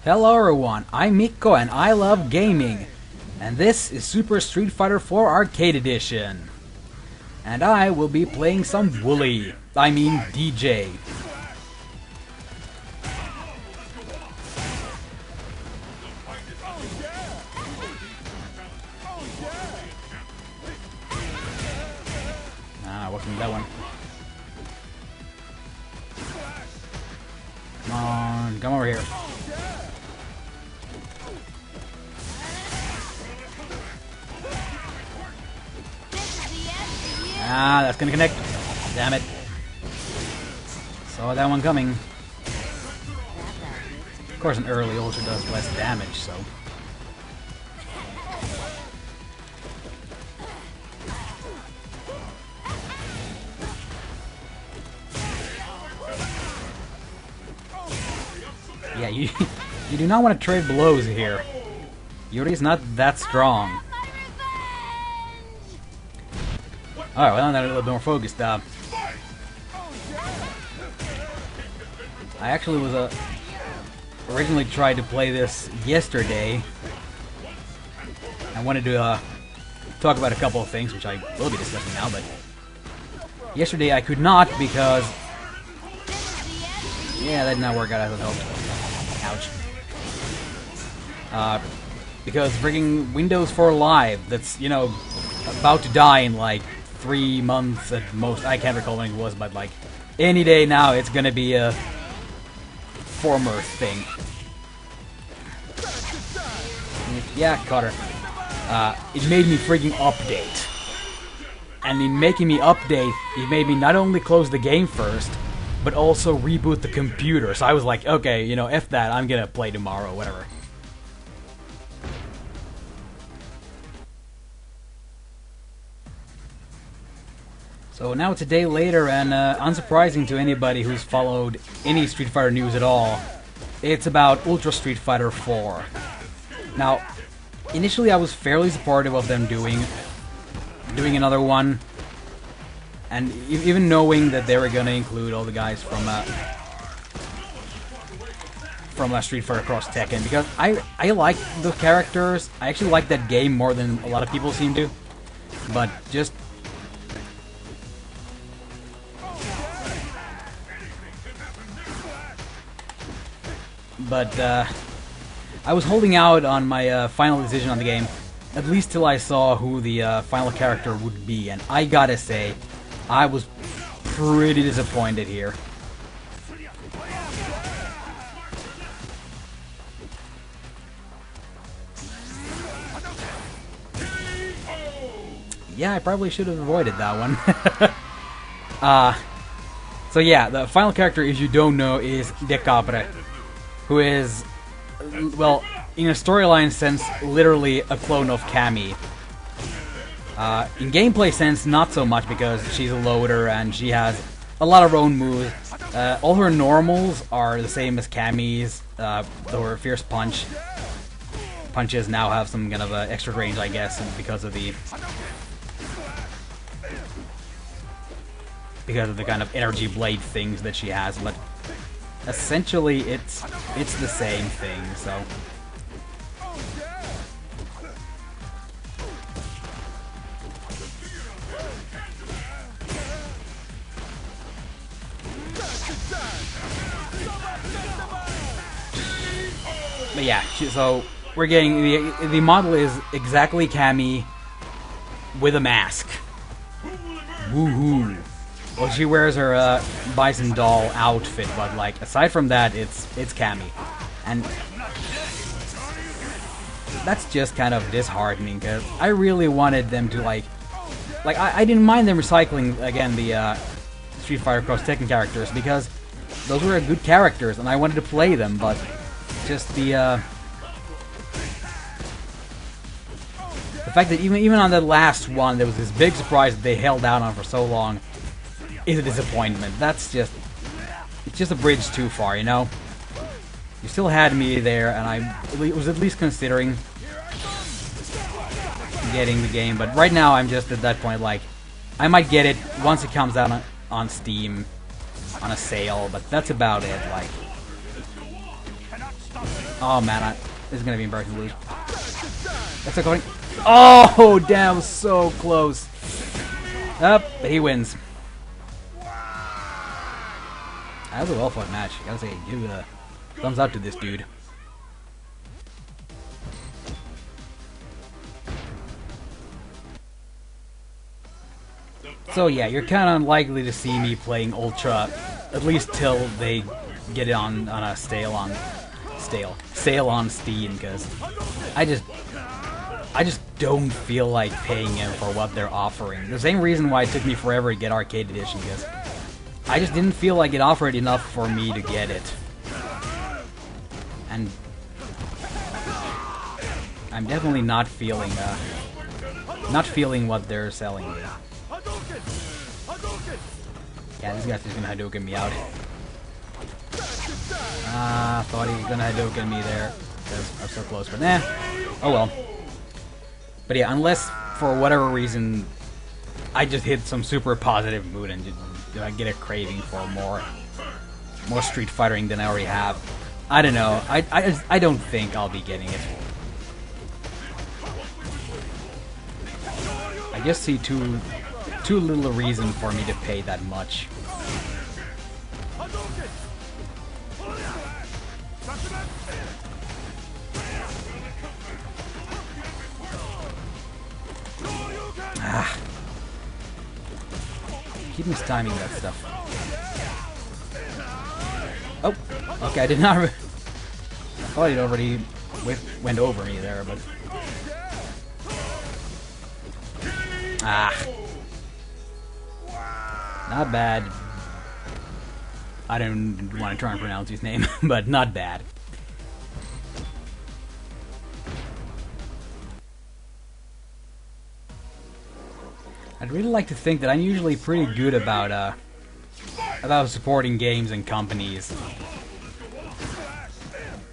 Hello everyone, I'm Mikko and I love gaming. And this is Super Street Fighter 4 Arcade Edition. And I will be playing some Woolie. I mean DJ. Wasn't that one. Come on, come over here. Ah, that's gonna connect. Damn it. Saw that one coming. Of course, an early ultra does less damage, so. Yeah, you do not want to trade blows here. Yuri's not that strong. Alright, well, now that a little bit more focused. I actually was originally tried to play this yesterday. I wanted to talk about a couple of things, which I will be discussing now, but yesterday I could not because yeah, that did not work out as I hoped. Ouch. Because frigging Windows 4 Live, that's, you know, about to die in like 3 months at most. I can't recall when it was, but like any day now it's gonna be a former thing. Yeah, caught her. It made me frigging update. And in making me update, it made me not only close the game first, but also reboot the computer. So I was like, okay, you know, F that, I'm gonna play tomorrow, whatever. So now it's a day later, and unsurprising to anybody who's followed any Street Fighter news at all, it's about Ultra Street Fighter 4. Now, initially I was fairly supportive of them doing another one, and even knowing that they were gonna include all the guys from Street Fighter Cross Tekken, because I like the characters. I actually like that game more than a lot of people seem to, but just I was holding out on my final decision on the game, at least till I saw who the final character would be, and I gotta say, I was pretty disappointed here. Yeah, I probably should have avoided that one. So yeah, the final character, if you don't know, is De Capre, who is, well, in a storyline sense, literally a clone of Cammy. In gameplay sense, not so much, because she's a loader and she has a lot of her own moves. All her normals are the same as Cammy's, though her fierce punches now have some kind of extra range, I guess, because of the kind of energy blade things that she has, but essentially it's the same thing, so. But yeah, so we're getting the model is exactly Cammy with a mask. Woohoo! Well, she wears her Bison doll outfit, but like aside from that, it's Cammy, and that's just kind of disheartening because I really wanted them to like I didn't mind them recycling again the Street Fighter Cross Tekken characters because those were good characters and I wanted to play them, but just the fact that even on the last one there was this big surprise that they held out on for so long is a disappointment. It's just a bridge too far, you know? You still had me there, and I was at least considering getting the game, but right now I'm just at that point, like, I might get it once it comes out on Steam on a sale, but that's about it, like. Oh man, this is gonna be embarrassing to lose. That's a going. Oh damn, so close. Up, but he wins. That was a well-fought match. I gotta say, give a thumbs up to this dude. So yeah, you're kind of unlikely to see me playing Ultra, at least till they get it on a sale on Steam, because I just don't feel like paying them for what they're offering. The same reason why it took me forever to get Arcade Edition, because I just didn't feel like it offered enough for me to get it. And I'm definitely not feeling what they're selling me. Yeah, this guy's just gonna Hadouken me out. Thought he was gonna Hadouken me there, because I was so close, but nah. Oh well. But yeah, unless for whatever reason I just hit some super positive mood and just get a craving for more Street Fighting than I already have. I don't know. I don't think I'll be getting it. I just see too little a reason for me to pay that much. Keep mistiming that stuff. Oh, okay, I did not. I thought he'd already went over me there, but not bad. I don't want to try and pronounce his name, but not bad. I'd really like to think that I'm usually pretty good about supporting games and companies.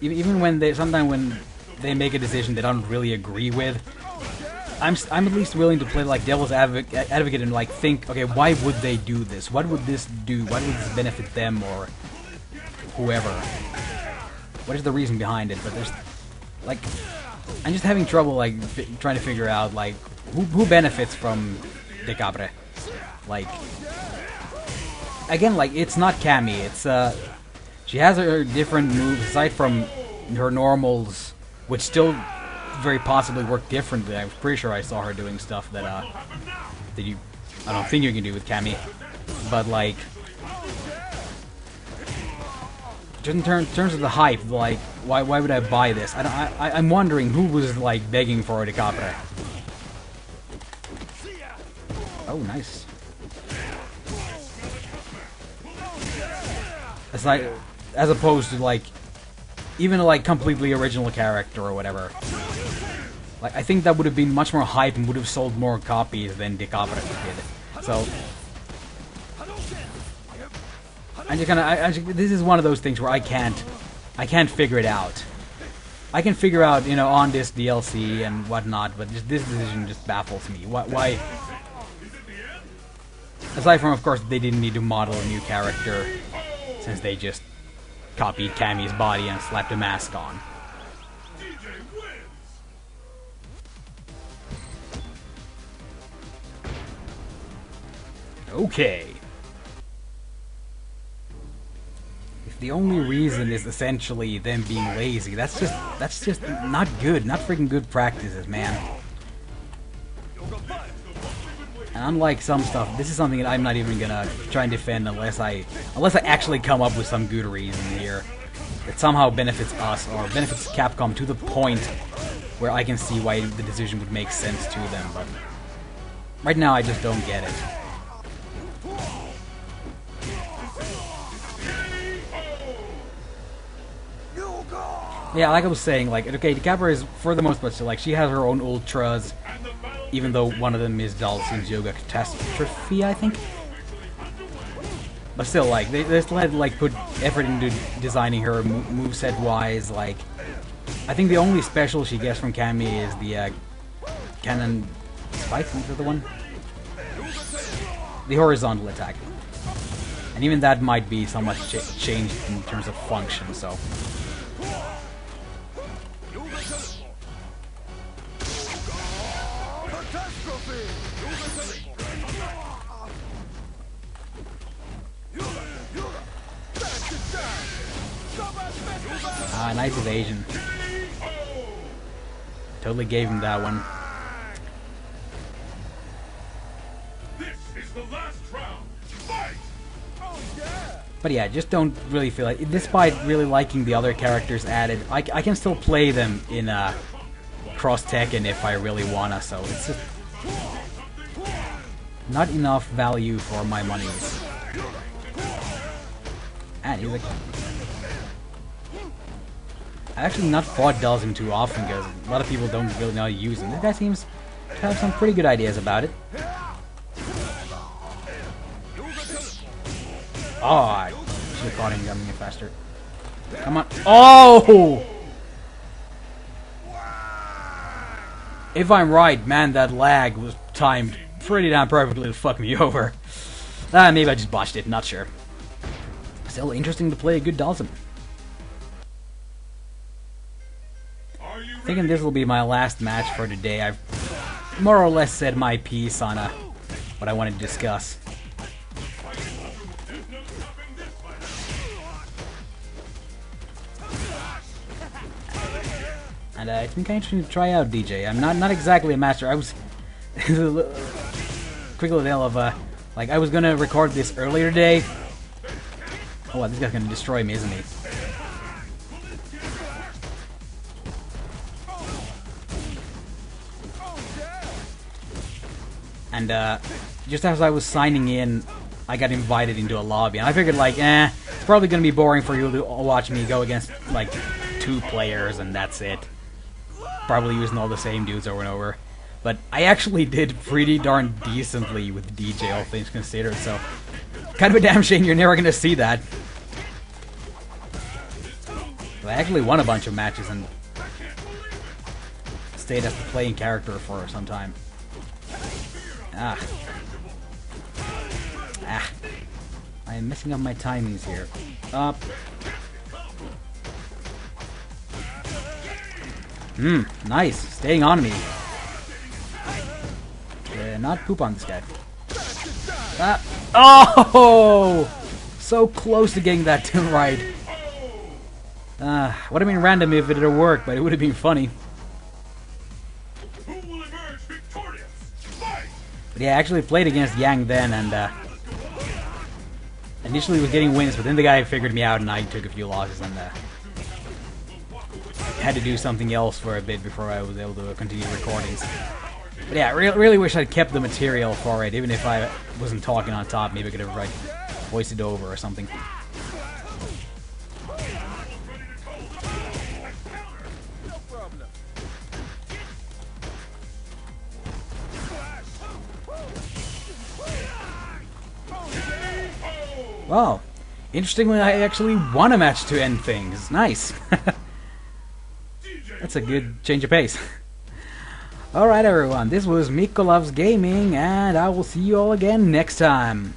Even when sometimes when they make a decision that I don't really agree with, I'm at least willing to play like devil's advocate and like think, okay, why would they do this? What would this do? Why would this benefit them or whoever? What is the reason behind it? But there's like, I'm just having trouble like trying to figure out like who benefits from De Capre. Like, again, like it's not Cammy. It's she has her different moves aside from her normals, which still very possibly work differently. I'm pretty sure I saw her doing stuff that I don't think you can do with Cammy. But like, just in terms of the hype, like why would I buy this? I'm wondering who was like begging for De Capre. Oh, nice. It's like, as opposed to like, even a like completely original character or whatever. Like, I think that would have been much more hype and would have sold more copies than De Capre did. So, I'm just gonna. This is one of those things where I can't figure it out. I can figure out, you know, on this DLC and whatnot, but just this decision just baffles me. Why? Aside from, of course, they didn't need to model a new character, since they just copied Cammy's body and slapped a mask on. Okay. If the only reason is essentially them being lazy, that's just not good. Not freaking good practices, man. And unlike some stuff, this is something that I'm not even gonna try and defend unless I actually come up with some good reason here that somehow benefits us or benefits Capcom to the point where I can see why the decision would make sense to them. But right now, I just don't get it. Yeah, like I was saying, like, okay, De Capre is, for the most part, so, like, she has her own ultras, even though one of them is Dalsin's Yoga Catastrophe, I think. But still, like, they still had to, like, put effort into designing her moveset-wise, like, I think the only special she gets from Cammy is the, Cannon Spike, is that the one? The horizontal attack. And even that might be somewhat changed in terms of function, so... Ah, nice evasion. Totally gave him that one. But yeah, just don't really feel like, despite really liking the other characters added, I can still play them in Cross Tekken if I really wanna, so it's just not enough value for my monies. And he's like, I've actually not fought Dhalsim too often because a lot of people don't really know how to use him. This guy seems to have some pretty good ideas about it. Oh, I should have caught him coming in faster. Come on. Oh! If I'm right, man, that lag was timed pretty damn perfectly to fuck me over. Maybe I just botched it, not sure. Still interesting to play a good Dhalsim. Thinking this will be my last match for today. I've more or less said my piece on what I wanted to discuss. And it's been kind of interesting to try out DJ. I'm not exactly a master. I was quick little tale of like I was gonna record this earlier today. Oh, wow, this guy's gonna destroy me, isn't he? And just as I was signing in, I got invited into a lobby, and I figured like, it's probably gonna be boring for you to watch me go against like 2 players, and that's it. Probably using all the same dudes over and over. But I actually did pretty darn decently with DJ, all things considered, so kind of a damn shame you're never gonna see that. But I actually won a bunch of matches and stayed as the playing character for some time. I am messing up my timings here. Up. Nice. Staying on me. Not poop on this guy. Oh! So close to getting that to right. Would have been random if it had worked, but it would have been funny. But yeah, I actually played against Yang then, and initially was getting wins, but then the guy figured me out, and I took a few losses, and had to do something else for a bit before I was able to continue recordings. But yeah, I really wish I'd kept the material for it, even if I wasn't talking on top. Maybe I could have like voiced it over or something. Well, interestingly, I actually won a match to end things. Nice. That's a good change of pace. Alright everyone, this was MikkoLovesGaming, and I will see you all again next time.